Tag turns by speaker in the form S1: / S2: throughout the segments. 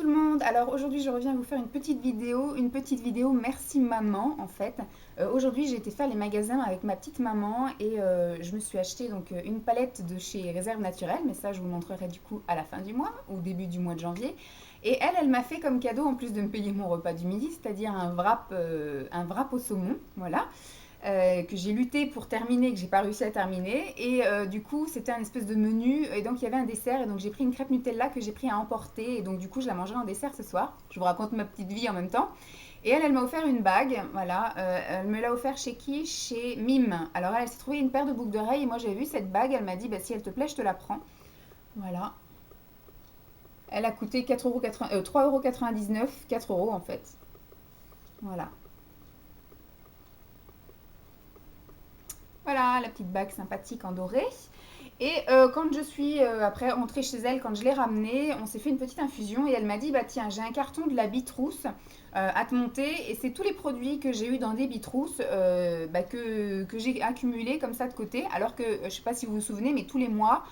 S1: tout le monde. Alors aujourd'hui je reviens vous faire une petite vidéo merci maman en fait. Aujourd'hui j'ai été faire les magasins avec ma petite maman et je me suis acheté donc une palette de chez Réserve Naturelle, mais ça je vous montrerai du coup à la fin du mois, au début du mois de janvier. Et elle m'a fait comme cadeau en plus de me payer mon repas du midi, c'est-à-dire un wrap au saumon, voilà que j'ai lutté pour terminer, que j'ai pas réussi à terminer. Et du coup, c'était un espèce de menu. Et donc, il y avait un dessert. Et donc, j'ai pris une crêpe Nutella que j'ai pris à emporter. Et donc, du coup, je la mangerai en dessert ce soir. Je vous raconte ma petite vie en même temps. Et elle m'a offert une bague. Voilà. Elle me l'a offert chez qui? Chez Mime. Alors, elle s'est trouvée une paire de boucles d'oreilles. Et moi, j'avais vu cette bague. Elle m'a dit, bah, si elle te plaît, je te la prends. Voilà. Elle a coûté 3,99 €, 4 euros en fait. Voilà. Voilà, la petite bague sympathique en doré. Et quand je suis après rentrée chez elle, quand je l'ai ramenée, on s'est fait une petite infusion et elle m'a dit bah tiens, j'ai un carton de la Bitrousse à te monter et c'est tous les produits que j'ai eu dans des Bitrousses que j'ai accumulés comme ça de côté. Alors que je sais pas si vous vous souvenez, mais tous les mois,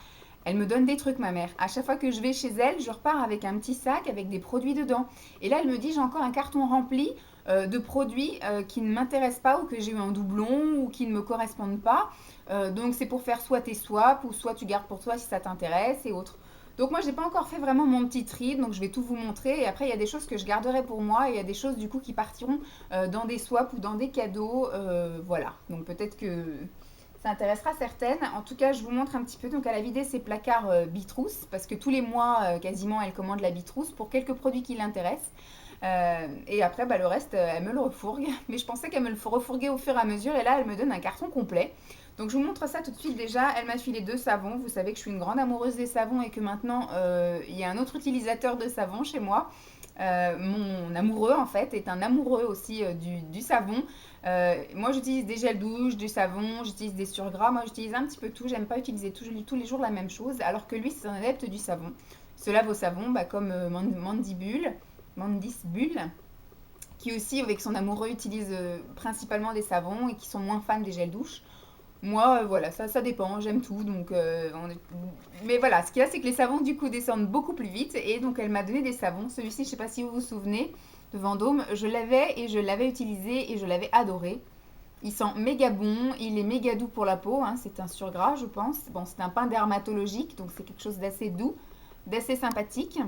S1: elle me donne des trucs, ma mère. À chaque fois que je vais chez elle, je repars avec un petit sac avec des produits dedans. Et là, elle me dit j'ai encore un carton rempli de produits qui ne m'intéressent pas ou que j'ai eu en doublon ou qui ne me correspondent pas. Donc c'est pour faire soit tes swaps ou soit tu gardes pour toi si ça t'intéresse et autres. Donc moi j'ai pas encore fait vraiment mon petit tri, donc je vais tout vous montrer. Et après il y a des choses que je garderai pour moi et il y a des choses du coup qui partiront dans des swaps ou dans des cadeaux. Voilà, donc peut-être que ça intéressera certaines. En tout cas, je vous montre un petit peu. Donc, elle a vidé ses placards Bitrousse parce que tous les mois, quasiment, elle commande la Bitrousse pour quelques produits qui l'intéressent. Et après, bah, le reste, elle me le refourgue. Mais je pensais qu'elle me le refourguait au fur et à mesure. Et là, elle me donne un carton complet. Donc, je vous montre ça tout de suite. Déjà, elle m'a filé 2 savons. Vous savez que je suis une grande amoureuse des savons et que maintenant, il y a un autre utilisateur de savon chez moi. Mon amoureux, en fait, est un amoureux aussi du savon. Moi, j'utilise des gels douche, du savon, j'utilise des surgras. Moi, j'utilise un petit peu tout. J'aime pas utiliser tous les jours la même chose. Alors que lui, c'est un adepte du savon. Il se lave au savon, bah, comme Mandis Bull, qui aussi, avec son amoureux, utilise principalement des savons et qui sont moins fans des gels douche. Moi, voilà, ça dépend, j'aime tout. Donc, mais voilà, ce qu'il y a, c'est que les savons, du coup, descendent beaucoup plus vite. Et donc, elle m'a donné des savons. Celui-ci, je sais pas si vous vous souvenez, de Vendôme. Je l'avais utilisé et je l'avais adoré. Il sent méga bon, il est méga doux pour la peau. Hein, c'est un surgras, je pense. Bon, c'est un pain dermatologique, donc c'est quelque chose d'assez doux, d'assez sympathique.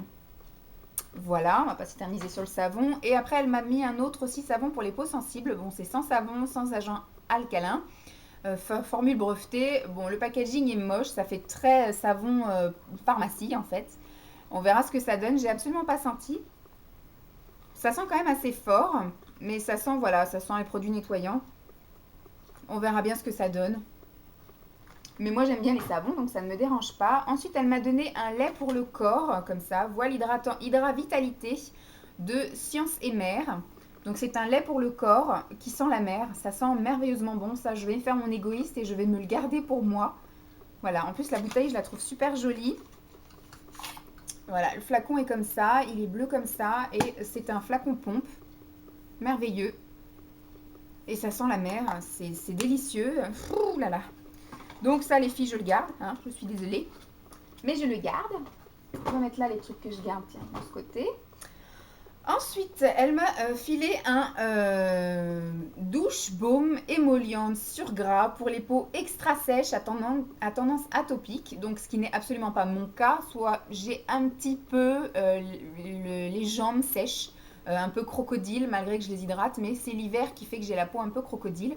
S1: Voilà, on va pas s'éterniser sur le savon. Et après, elle m'a mis un autre aussi savon pour les peaux sensibles. Bon, c'est sans savon, sans agent alcalin. Formule brevetée. Bon, le packaging est moche, ça fait très savon pharmacie en fait. On verra ce que ça donne. J'ai absolument pas senti. Ça sent quand même assez fort, mais ça sent voilà, ça sent les produits nettoyants. On verra bien ce que ça donne. Mais moi j'aime bien les savons, donc ça ne me dérange pas. Ensuite, elle m'a donné un lait pour le corps, comme ça, voile hydratant Hydra Vitalité de Science et Mer. Donc c'est un lait pour le corps qui sent la mer. Ça sent merveilleusement bon. Ça, je vais faire mon égoïste et je vais me le garder pour moi. Voilà, en plus la bouteille, je la trouve super jolie. Voilà, le flacon est comme ça, il est bleu comme ça et c'est un flacon pompe. Merveilleux. Et ça sent la mer, c'est délicieux. Ouh là là. Donc ça les filles, je le garde, hein, je suis désolée. Mais je le garde. Je vais mettre là les trucs que je garde, tiens, de ce côté. Ensuite, elle m'a filé un douche baume émollient sur gras pour les peaux extra sèches à tendance atopique. Donc, ce qui n'est absolument pas mon cas. Soit j'ai un petit peu les jambes sèches, un peu crocodile, malgré que je les hydrate. Mais c'est l'hiver qui fait que j'ai la peau un peu crocodile.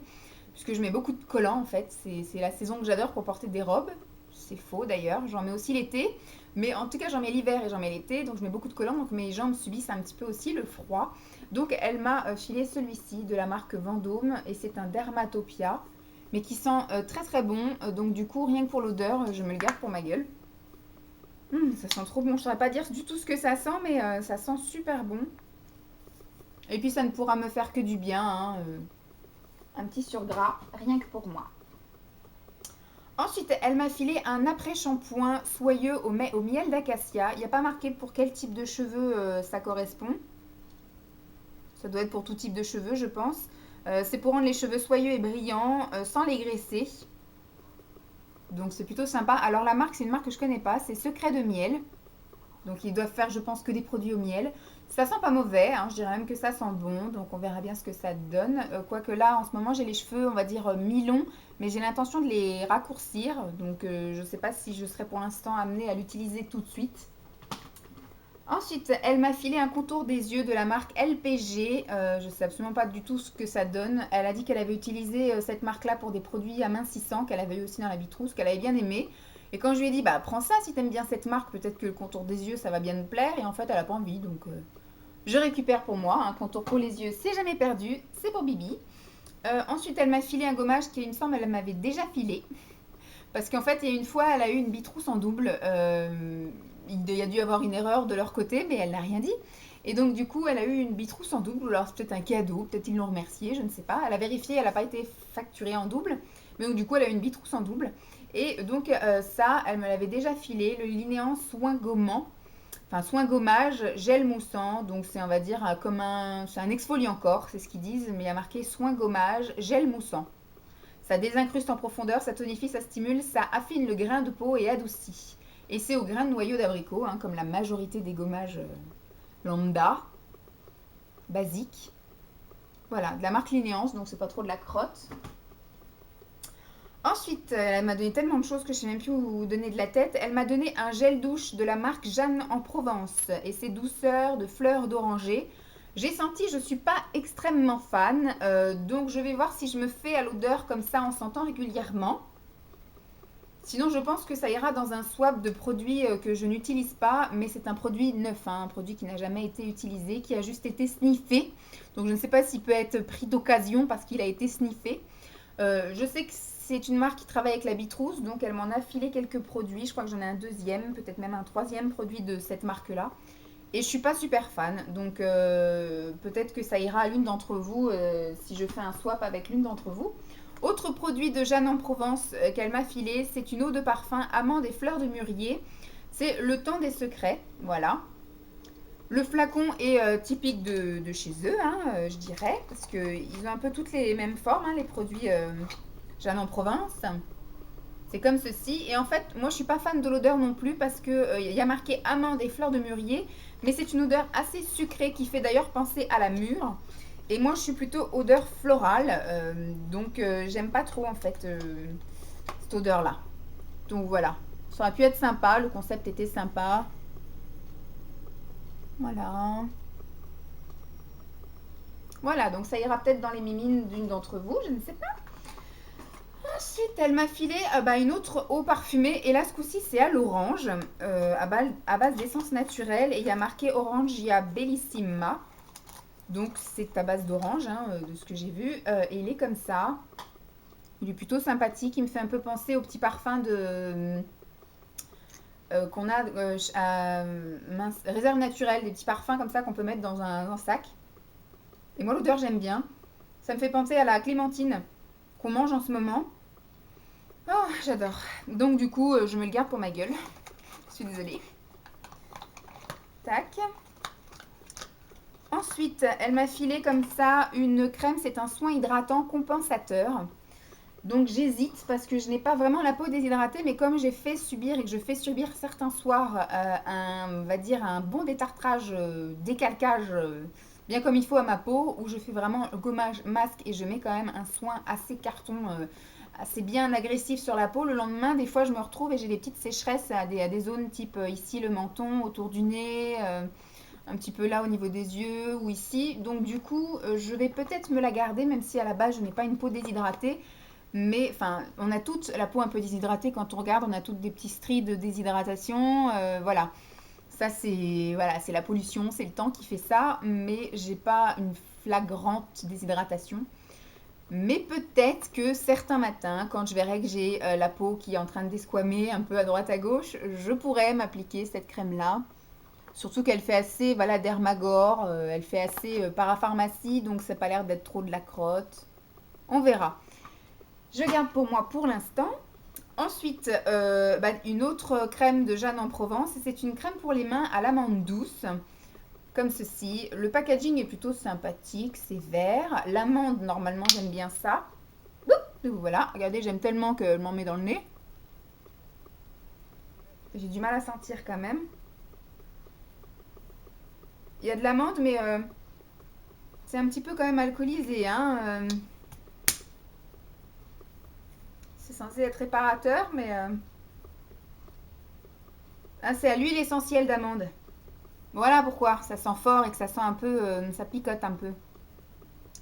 S1: Puisque je mets beaucoup de collants en fait. C'est la saison que j'adore pour porter des robes. C'est faux d'ailleurs. J'en mets aussi l'été. Mais en tout cas, j'en mets l'hiver et j'en mets l'été, donc je mets beaucoup de collants, donc mes jambes subissent un petit peu aussi le froid. Donc elle m'a filé celui-ci de la marque Vendôme et c'est un Dermatopia, mais qui sent très très bon. Donc du coup, rien que pour l'odeur, je me le garde pour ma gueule. Ça sent trop bon. Je ne saurais pas dire du tout ce que ça sent, mais ça sent super bon. Et puis ça ne pourra me faire que du bien, hein, un petit surgras, rien que pour moi. Ensuite, elle m'a filé un après-shampoing soyeux au miel d'acacia. Il n'y a pas marqué pour quel type de cheveux ça correspond. Ça doit être pour tout type de cheveux, je pense. C'est pour rendre les cheveux soyeux et brillants sans les graisser. Donc c'est plutôt sympa. Alors la marque, c'est une marque que je connais pas. C'est Secret de Miel. Donc ils doivent faire, je pense, que des produits au miel. Ça sent pas mauvais, hein, je dirais même que ça sent bon, donc on verra bien ce que ça donne. Quoique là, en ce moment, j'ai les cheveux, on va dire, mi-longs, mais j'ai l'intention de les raccourcir. Donc je ne sais pas si je serai pour l'instant amenée à l'utiliser tout de suite. Ensuite, elle m'a filé un contour des yeux de la marque LPG. Je ne sais absolument pas du tout ce que ça donne. Elle a dit qu'elle avait utilisé cette marque-là pour des produits amincissants, qu'elle avait eu aussi dans la Vitrousse, qu'elle avait bien aimé. Et quand je lui ai dit, bah prends ça si t'aimes bien cette marque, peut-être que le contour des yeux, ça va bien me plaire. Et en fait, elle a pas envie, donc je récupère pour moi. Un contour pour les yeux, c'est jamais perdu, c'est pour Bibi. Ensuite, elle m'a filé un gommage qui, il me semble, elle m'avait déjà filé. Parce qu'en fait, il y a une fois, elle a eu une bitrousse en double. Il y a dû avoir une erreur de leur côté, mais elle n'a rien dit. Et donc, du coup, elle a eu une bitrousse en double. Alors, c'est peut-être un cadeau, peut-être ils l'ont remerciée, je ne sais pas. Elle a vérifié, elle n'a pas été facturée en double. Mais donc, du coup, elle a eu une bitrousse en double. Et donc, ça, elle me l'avait déjà filé. Le linéant soin gommant. Enfin, soin gommage, gel moussant. Donc, c'est, on va dire, c'est un exfoliant corps, c'est ce qu'ils disent. Mais il y a marqué soin gommage, gel moussant. Ça désincruste en profondeur, ça tonifie, ça stimule, ça affine le grain de peau et adoucit. Et c'est au grain de noyau d'abricot, hein, comme la majorité des gommages lambda, basiques. Voilà, de la marque Linéance, donc c'est pas trop de la crotte. Ensuite, elle m'a donné tellement de choses que je sais même plus où vous donner de la tête. Elle m'a donné un gel douche de la marque Jeanne en Provence. Et c'est douceur de fleurs d'oranger. J'ai senti, je ne suis pas extrêmement fan. Donc je vais voir si je me fais à l'odeur comme ça en sentant régulièrement. Sinon, je pense que ça ira dans un swap de produits que je n'utilise pas, mais c'est un produit neuf, hein, un produit qui n'a jamais été utilisé, qui a juste été sniffé. Donc je ne sais pas s'il peut être pris d'occasion parce qu'il a été sniffé. Je sais que c'est une marque qui travaille avec la Bitrousse, donc elle m'en a filé quelques produits. Je crois que j'en ai un deuxième, peut-être même un troisième produit de cette marque-là. Et je suis pas super fan, donc peut-être que ça ira à l'une d'entre vous si je fais un swap avec l'une d'entre vous. Autre produit de Jeanne en Provence qu'elle m'a filé, c'est une eau de parfum amande et fleurs de mûrier. C'est le temps des secrets, voilà. Le flacon est typique de chez eux, hein, je dirais, parce qu'ils ont un peu toutes les mêmes formes, hein, les produits Jeanne en Provence. C'est comme ceci. Et en fait, moi, je suis pas fan de l'odeur non plus parce que y a marqué amande et fleurs de mûrier, mais c'est une odeur assez sucrée qui fait d'ailleurs penser à la mûre. Et moi, je suis plutôt odeur florale, donc j'aime pas trop en fait cette odeur-là. Donc voilà, ça aurait pu être sympa, le concept était sympa. Voilà. Voilà, donc ça ira peut-être dans les mimines d'une d'entre vous, je ne sais pas. Ensuite, elle m'a filé une autre eau parfumée. Et là, ce coup-ci, c'est à l'orange, à base d'essence naturelle. Et il y a marqué Orangia Bellissima. Donc, c'est à base d'orange, hein, de ce que j'ai vu. Et il est comme ça. Il est plutôt sympathique. Il me fait un peu penser au petit parfum qu'on a à Réserve Naturelle. Des petits parfums comme ça qu'on peut mettre dans un sac. Et moi, l'odeur, j'aime bien. Ça me fait penser à la clémentine qu'on mange en ce moment. Oh, j'adore. Donc du coup, je me le garde pour ma gueule. Je suis désolée. Tac. Ensuite, elle m'a filé comme ça une crème. C'est un soin hydratant compensateur. Donc j'hésite parce que je n'ai pas vraiment la peau déshydratée. Mais comme j'ai fait subir et que je fais subir certains soirs on va dire un bon détartrage, décalcage bien comme il faut à ma peau, où je fais vraiment gommage, masque et je mets quand même un soin assez carton, assez bien agressif sur la peau. Le lendemain, des fois, je me retrouve et j'ai des petites sécheresses à des zones type ici le menton, autour du nez, un petit peu là au niveau des yeux ou ici. Donc du coup, je vais peut-être me la garder, même si à la base, je n'ai pas une peau déshydratée. Mais enfin, on a toutes la peau un peu déshydratée quand on regarde, on a toutes des petits stries de déshydratation, voilà. Ça, c'est voilà, c'est la pollution, c'est le temps qui fait ça, mais j'ai pas une flagrante déshydratation. Mais peut-être que certains matins, quand je verrai que j'ai la peau qui est en train de desquamer un peu à droite à gauche, je pourrais m'appliquer cette crème-là. Surtout qu'elle fait assez, voilà, dermagore, elle fait assez parapharmacie, donc ça n'a pas l'air d'être trop de la crotte. On verra. Je garde pour moi pour l'instant. Ensuite, une autre crème de Jeanne en Provence. C'est une crème pour les mains à l'amande douce, comme ceci. Le packaging est plutôt sympathique, c'est vert. L'amande, normalement, j'aime bien ça. Donc voilà, regardez, j'aime tellement qu'elle m'en met dans le nez. J'ai du mal à sentir quand même. y a de l'amande, mais c'est un petit peu quand même alcoolisé, hein. C'est censé être réparateur, mais ah, c'est à l'huile essentielle d'amande. Voilà pourquoi ça sent fort et que ça sent un peu, ça picote un peu.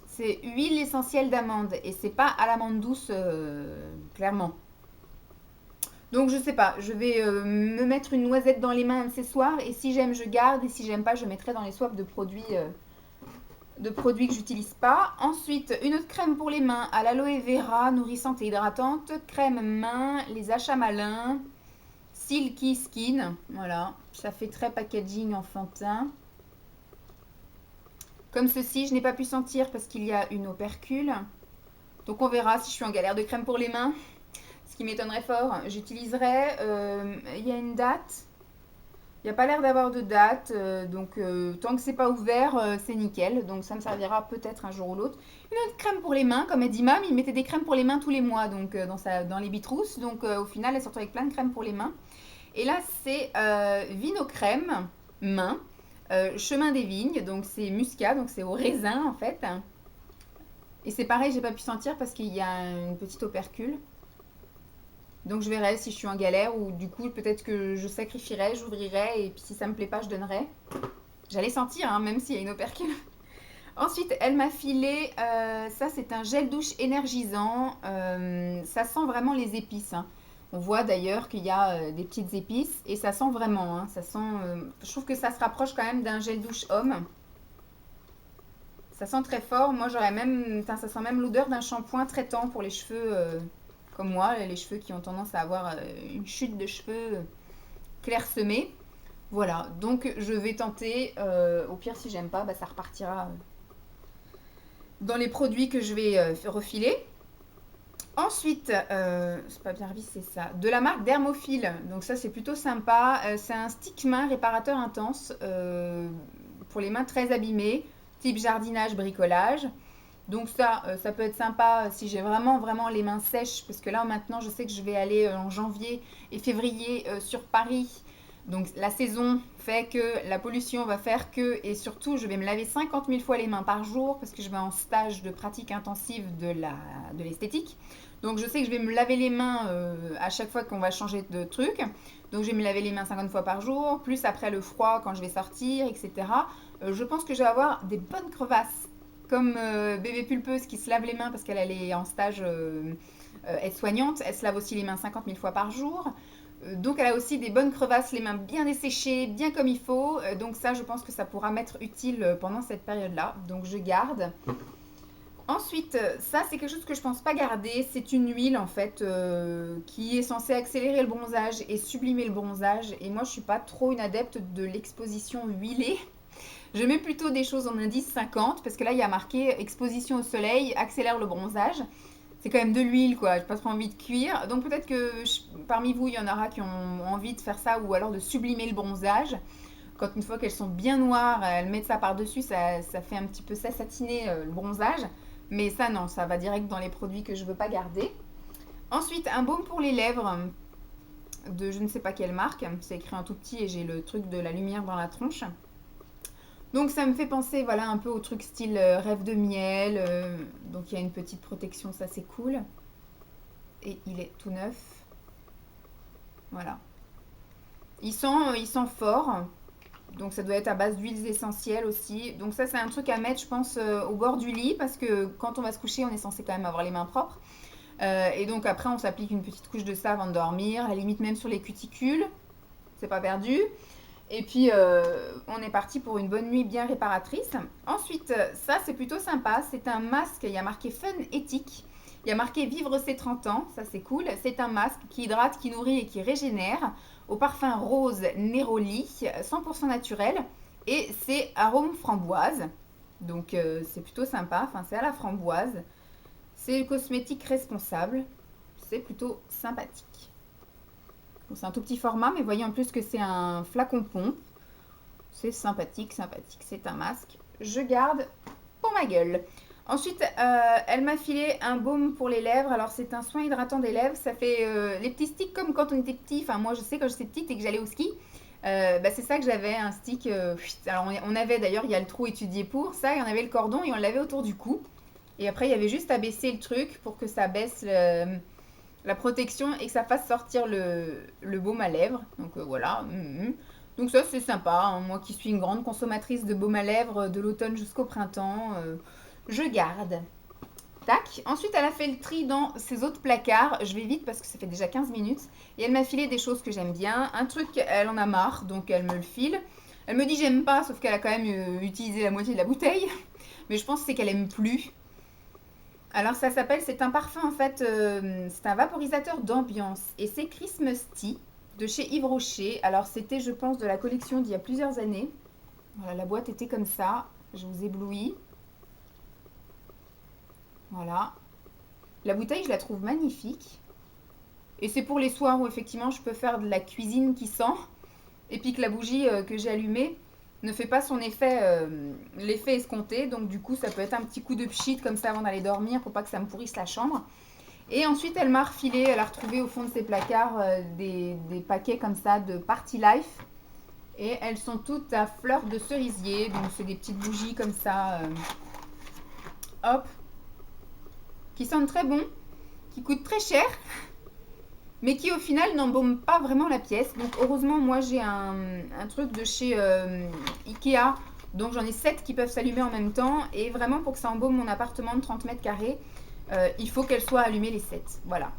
S1: C'est huile essentielle d'amande et c'est pas à l'amande douce, clairement. Donc je sais pas, je vais me mettre une noisette dans les mains ce soir et si j'aime je garde et si j'aime pas je mettrai dans les swaps de produits que j'utilise pas. Ensuite, une autre crème pour les mains à l'aloe vera, nourrissante et hydratante. Crème main, les achats malins. Silky Skin, voilà, ça fait très packaging enfantin. Comme ceci, je n'ai pas pu sentir parce qu'il y a une opercule. Donc on verra si je suis en galère de crème pour les mains. Ce qui m'étonnerait fort. J'utiliserai, il y a une date. Il n'y a pas l'air d'avoir de date, donc tant que c'est pas ouvert, c'est nickel. Donc ça me servira peut-être un jour ou l'autre. Une autre crème pour les mains, comme a dit Mam, il mettait des crèmes pour les mains tous les mois, donc dans les bitrousses. Donc au final, elle se retrouve avec plein de crèmes pour les mains. Et là, c'est Vino Crème main, chemin des vignes, donc c'est muscat, donc c'est au raisin en fait. Et c'est pareil, j'ai pas pu sentir parce qu'il y a une petite opercule. Donc je verrai si je suis en galère ou du coup peut-être que je sacrifierai, j'ouvrirai et puis si ça me plaît pas, je donnerai. J'allais sentir, hein, même s'il y a une opercule. Ensuite, elle m'a filé, ça c'est un gel douche énergisant. Ça sent vraiment les épices, hein. On voit d'ailleurs qu'il y a des petites épices et ça sent vraiment, hein, ça sent, je trouve que ça se rapproche quand même d'un gel douche homme. Ça sent très fort. Moi j'aurais même, enfin, ça sent même l'odeur d'un shampoing traitant pour les cheveux comme moi, les cheveux qui ont tendance à avoir une chute de cheveux clairsemée. Voilà, donc je vais tenter. Au pire, si j'aime pas, bah, ça repartira dans les produits que je vais refiler. Ensuite, c'est pas bien revisé, c'est ça. De la marque Dermophile. Donc ça, c'est plutôt sympa. C'est un stick main réparateur intense pour les mains très abîmées, type jardinage, bricolage. Donc ça peut être sympa si j'ai vraiment, vraiment les mains sèches. Parce que là, maintenant, je sais que je vais aller en janvier et février sur Paris. Donc la saison fait que la pollution va faire que, et surtout je vais me laver 50 000 fois les mains par jour parce que je vais en stage de pratique intensive de l'esthétique. Donc je sais que je vais me laver les mains à chaque fois qu'on va changer de truc. Donc je vais me laver les mains 50 fois par jour, plus après le froid quand je vais sortir, etc. Je pense que je vais avoir des bonnes crevasses. Comme bébé pulpeuse qui se lave les mains parce qu'elle est en stage aide-soignante, elle se lave aussi les mains 50 000 fois par jour. Donc elle a aussi des bonnes crevasses, les mains bien desséchées, bien comme il faut. Donc ça, je pense que ça pourra m'être utile pendant cette période-là. Donc je garde. Ensuite, ça c'est quelque chose que je pense pas garder. C'est une huile en fait qui est censée accélérer le bronzage et sublimer le bronzage. Et moi, je suis pas trop une adepte de l'exposition huilée. Je mets plutôt des choses en indice 50 parce que là, il y a marqué exposition au soleil, accélère le bronzage. C'est quand même de l'huile, quoi. J'ai pas trop envie de cuire. Donc peut-être que parmi vous, il y en aura qui ont envie de faire ça ou alors de sublimer le bronzage. Quand une fois qu'elles sont bien noires, elles mettent ça par-dessus, ça fait un petit peu ça satiner le bronzage. Mais ça, non, ça va direct dans les produits que je veux pas garder. Ensuite, un baume pour les lèvres de je ne sais pas quelle marque. C'est écrit en tout petit et j'ai le truc de la lumière dans la tronche. Donc ça me fait penser voilà un peu au truc style rêve de miel. Donc il y a une petite protection, ça c'est cool. Et il est tout neuf. Voilà. Il sent fort. Donc ça doit être à base d'huiles essentielles aussi. Donc ça c'est un truc à mettre je pense au bord du lit parce que quand on va se coucher on est censé quand même avoir les mains propres. Et donc après on s'applique une petite couche de ça avant de dormir. À la limite même sur les cuticules. C'est pas perdu. Et puis, on est parti pour une bonne nuit bien réparatrice. Ensuite, ça, c'est plutôt sympa. C'est un masque, il y a marqué Fun Éthique. Il y a marqué Vivre ses 30 ans, ça c'est cool. C'est un masque qui hydrate, qui nourrit et qui régénère. Au parfum rose Neroli, 100% naturel. Et c'est arôme framboise. Donc, c'est plutôt sympa. Enfin, c'est à la framboise. C'est cosmétique responsable. C'est plutôt sympathique. Bon, c'est un tout petit format, mais voyez en plus que c'est un flacon pompe. C'est sympathique, sympathique. C'est un masque. Je garde pour ma gueule. Ensuite, elle m'a filé un baume pour les lèvres. Alors, c'est un soin hydratant des lèvres. Ça fait les petits sticks comme quand on était petit. Enfin, moi, je sais quand j'étais petite et que j'allais au ski. Bah, c'est ça que j'avais, un stick. Alors on avait d'ailleurs, il y a le trou étudié pour ça, et on avait le cordon et on l'avait autour du cou. Et après, il y avait juste à baisser le truc pour que ça baisse la protection et que ça fasse sortir le baume à lèvres. Donc voilà. Donc ça, c'est sympa, hein. Moi qui suis une grande consommatrice de baume à lèvres de l'automne jusqu'au printemps, je garde. Tac. Ensuite, elle a fait le tri dans ses autres placards. Je vais vite parce que ça fait déjà 15 minutes. Et elle m'a filé des choses que j'aime bien. Un truc, elle en a marre, donc elle me le file. Elle me dit j'aime pas, sauf qu'elle a quand même utilisé la moitié de la bouteille. Mais je pense que c'est qu'elle aime plus. Alors ça s'appelle, c'est un parfum en fait, c'est un vaporisateur d'ambiance. Et c'est Christmas Tea de chez Yves Rocher. Alors c'était, je pense, de la collection d'il y a plusieurs années. Voilà, la boîte était comme ça. Je vous éblouis. Voilà. La bouteille, je la trouve magnifique. Et c'est pour les soirs où effectivement je peux faire de la cuisine qui sent. Et puis que la bougie que j'ai allumée ne fait pas son effet, l'effet escompté. Donc du coup, ça peut être un petit coup de pchit comme ça avant d'aller dormir pour pas que ça me pourrisse la chambre. Et ensuite, elle m'a refilé, elle a retrouvé au fond de ses placards des paquets comme ça de Party Life. Et elles sont toutes à fleurs de cerisier. Donc c'est des petites bougies comme ça. Hop. Qui sentent très bon. Qui coûtent très cher. Mais qui au final n'embaume pas vraiment la pièce. Donc heureusement, moi j'ai un truc de chez Ikea. Donc j'en ai 7 qui peuvent s'allumer en même temps. Et vraiment pour que ça embaume mon appartement de 30 mètres carrés, il faut qu'elles soient allumées les 7. Voilà.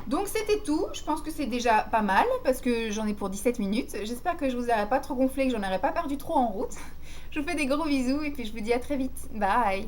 S1: Donc c'était tout. Je pense que c'est déjà pas mal parce que j'en ai pour 17 minutes. J'espère que je vous aurai pas trop gonflé, que j'en aurai pas perdu trop en route. Je vous fais des gros bisous et puis je vous dis à très vite. Bye.